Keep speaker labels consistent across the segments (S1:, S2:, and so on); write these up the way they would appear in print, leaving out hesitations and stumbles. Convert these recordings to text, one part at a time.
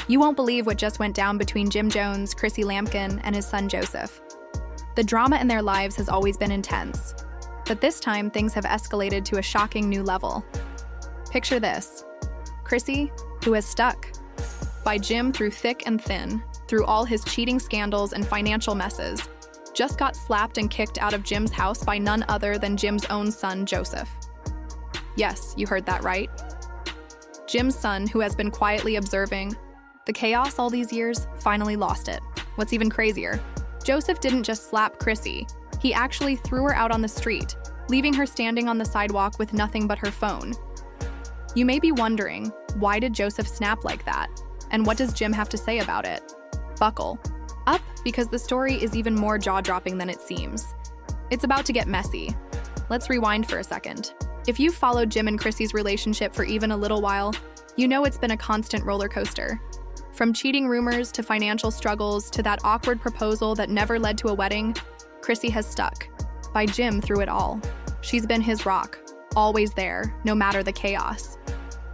S1: You won't believe what just went down between Jim Jones, Chrissy Lampkin, and his son Joseph. The drama in their lives has always been intense, but this time things have escalated to a shocking new level. Picture this: Chrissy, who has stuck by Jim through thick and thin, through all his cheating scandals and financial messes, just got slapped and kicked out of Jim's house by none other than Jim's own son, Joseph. Yes, you heard that right. Jim's son, who has been quietly observing the chaos all these years, finally lost it. What's even crazier, Joseph didn't just slap Chrissy, he actually threw her out on the street, leaving her standing on the sidewalk with nothing but her phone. You may be wondering, why did Joseph snap like that? And what does Jim have to say about it? Buckle up, because the story is even more jaw-dropping than it seems. It's about to get messy. Let's rewind for a second. If you've followed Jim and Chrissy's relationship for even a little while, you know it's been a constant roller coaster. From cheating rumors to financial struggles to that awkward proposal that never led to a wedding, Chrissy has stuck by Jim through it all. She's been his rock, always there, no matter the chaos.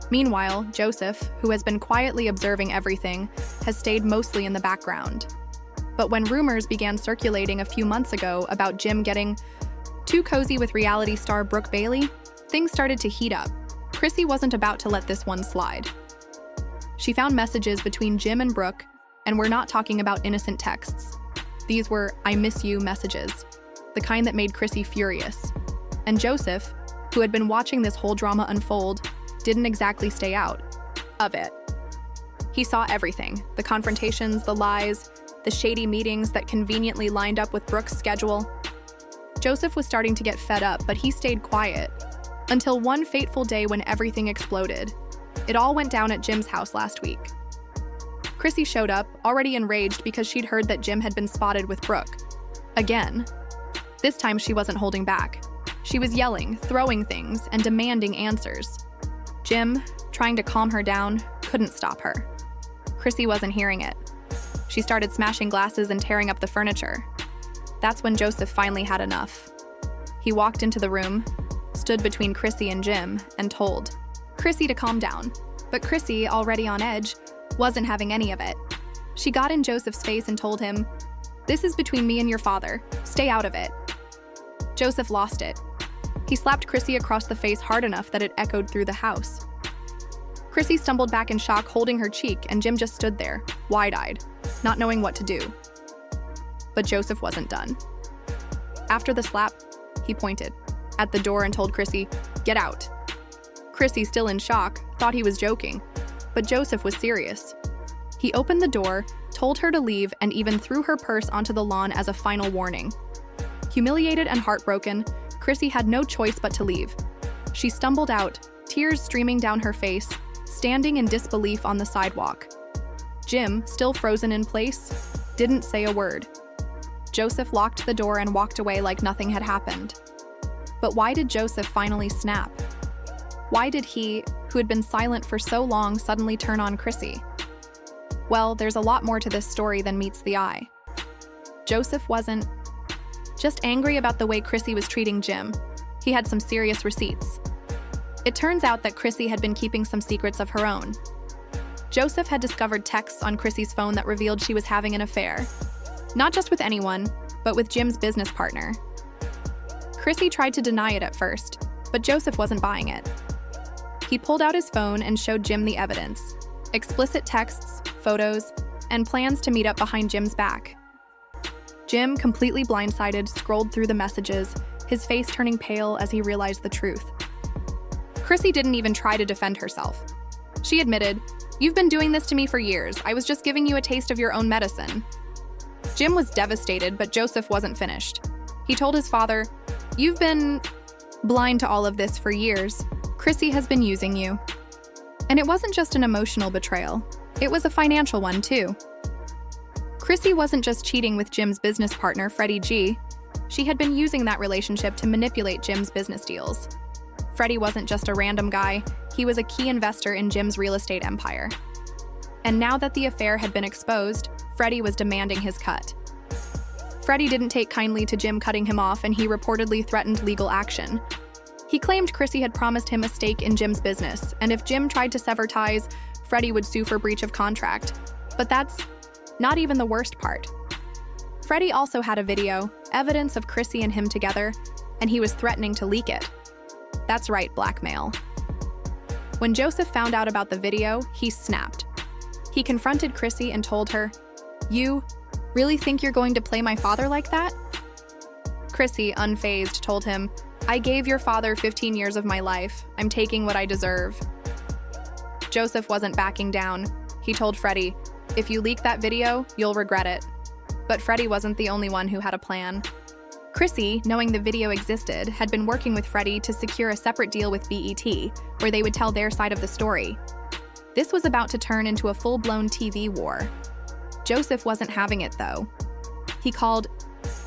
S1: Meanwhile, Joseph, who has been quietly observing everything, has stayed mostly in the background. But when rumors began circulating a few months ago about Jim getting too cozy with reality star Brooke Bailey, things started to heat up. Chrissy wasn't about to let this one slide. She found messages between Jim and Brooke, and we're not talking about innocent texts. These were "I miss you" messages, the kind that made Chrissy furious. And Joseph, who had been watching this whole drama unfold, didn't exactly stay out of it. He saw everything: the confrontations, the lies, the shady meetings that conveniently lined up with Brooke's schedule. Joseph was starting to get fed up, but he stayed quiet until one fateful day when everything exploded. It all went down at Jim's house last week. Chrissy showed up, already enraged because she'd heard that Jim had been spotted with Brooke. Again. This time she wasn't holding back. She was yelling, throwing things, and demanding answers. Jim, trying to calm her down, couldn't stop her. Chrissy wasn't hearing it. She started smashing glasses and tearing up the furniture. That's when Joseph finally had enough. He walked into the room, stood between Chrissy and Jim, and told Chrissy to calm down. But Chrissy, already on edge, wasn't having any of it. She got in Joseph's face and told him, "This is between me and your father. Stay out of it." Joseph lost it. He slapped Chrissy across the face hard enough that it echoed through the house. Chrissy stumbled back in shock, holding her cheek, and Jim just stood there, wide-eyed, not knowing what to do. But Joseph wasn't done. After the slap, he pointed at the door and told Chrissy, "Get out." Chrissy, still in shock, thought he was joking, but Joseph was serious. He opened the door, told her to leave, and even threw her purse onto the lawn as a final warning. Humiliated and heartbroken, Chrissy had no choice but to leave. She stumbled out, tears streaming down her face, standing in disbelief on the sidewalk. Jim, still frozen in place, didn't say a word. Joseph locked the door and walked away like nothing had happened. But why did Joseph finally snap? Why did he, who had been silent for so long, suddenly turn on Chrissy? Well, there's a lot more to this story than meets the eye. Joseph wasn't just angry about the way Chrissy was treating Jim. He had some serious receipts. It turns out that Chrissy had been keeping some secrets of her own. Joseph had discovered texts on Chrissy's phone that revealed she was having an affair. Not just with anyone, but with Jim's business partner. Chrissy tried to deny it at first, but Joseph wasn't buying it. He pulled out his phone and showed Jim the evidence: explicit texts, photos, and plans to meet up behind Jim's back. Jim, completely blindsided, scrolled through the messages, his face turning pale as he realized the truth. Chrissy didn't even try to defend herself. She admitted, "You've been doing this to me for years. I was just giving you a taste of your own medicine." Jim was devastated, but Joseph wasn't finished. He told his father, "You've been blind to all of this for years. Chrissy has been using you." And it wasn't just an emotional betrayal. It was a financial one, too. Chrissy wasn't just cheating with Jim's business partner, Freddie G. She had been using that relationship to manipulate Jim's business deals. Freddie wasn't just a random guy. He was a key investor in Jim's real estate empire. And now that the affair had been exposed, Freddie was demanding his cut. Freddie didn't take kindly to Jim cutting him off, and he reportedly threatened legal action. He claimed Chrissy had promised him a stake in Jim's business, and if Jim tried to sever ties, Freddie would sue for breach of contract. But that's not even the worst part. Freddie also had a video, evidence of Chrissy and him together, and he was threatening to leak it. That's right, blackmail. When Joseph found out about the video, he snapped. He confronted Chrissy and told her, "You really think you're going to play my father like that?" Chrissy, unfazed, told him, "I gave your father 15 years of my life. I'm taking what I deserve." Joseph wasn't backing down. He told Freddie, "If you leak that video, you'll regret it." But Freddie wasn't the only one who had a plan. Chrissy, knowing the video existed, had been working with Freddie to secure a separate deal with BET, where they would tell their side of the story. This was about to turn into a full-blown TV war. Joseph wasn't having it, though. He called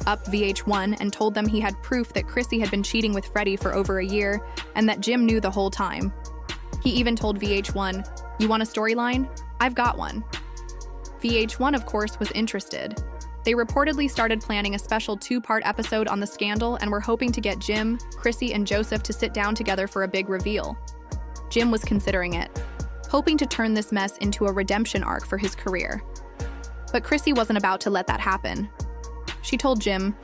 S1: up VH1 and told them he had proof that Chrissy had been cheating with Freddie for over a year and that Jim knew the whole time. He even told VH1, "You want a storyline? I've got one." VH1, of course, was interested. They reportedly started planning a special 2-part episode on the scandal and were hoping to get Jim, Chrissy, and Joseph to sit down together for a big reveal. Jim was considering it, hoping to turn this mess into a redemption arc for his career. But Chrissy wasn't about to let that happen. She told Jim,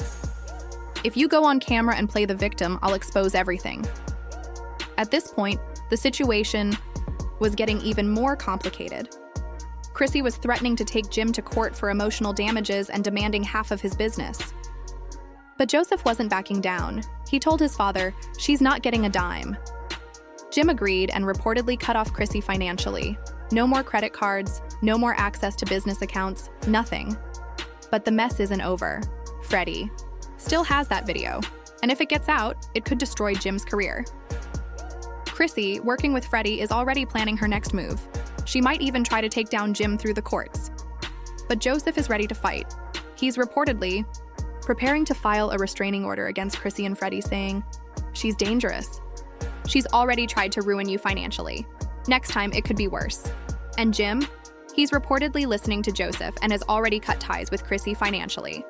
S1: "If you go on camera and play the victim, I'll expose everything." At this point, the situation was getting even more complicated. Chrissy was threatening to take Jim to court for emotional damages and demanding half of his business. But Joseph wasn't backing down. He told his father, "She's not getting a dime." Jim agreed and reportedly cut off Chrissy financially. No more credit cards, no more access to business accounts, nothing. But the mess isn't over. Freddie still has that video, and if it gets out, it could destroy Jim's career. Chrissy, working with Freddie, is already planning her next move. She might even try to take down Jim through the courts. But Joseph is ready to fight. He's reportedly preparing to file a restraining order against Chrissy and Freddie, saying, "She's dangerous. She's already tried to ruin you financially. Next time, it could be worse." And Jim? He's reportedly listening to Joseph and has already cut ties with Chrissy financially.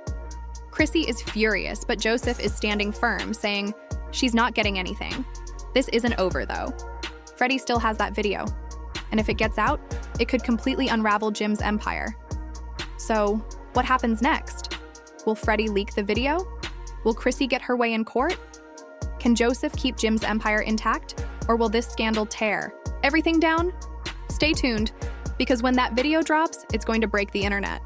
S1: Chrissy is furious, but Joseph is standing firm, saying, "She's not getting anything. This isn't over, though." Freddie still has that video. And if it gets out, it could completely unravel Jim's empire. So, what happens next? Will Freddie leak the video? Will Chrissy get her way in court? Can Joseph keep Jim's empire intact? Or will this scandal tear everything down? Stay tuned, because when that video drops, it's going to break the internet.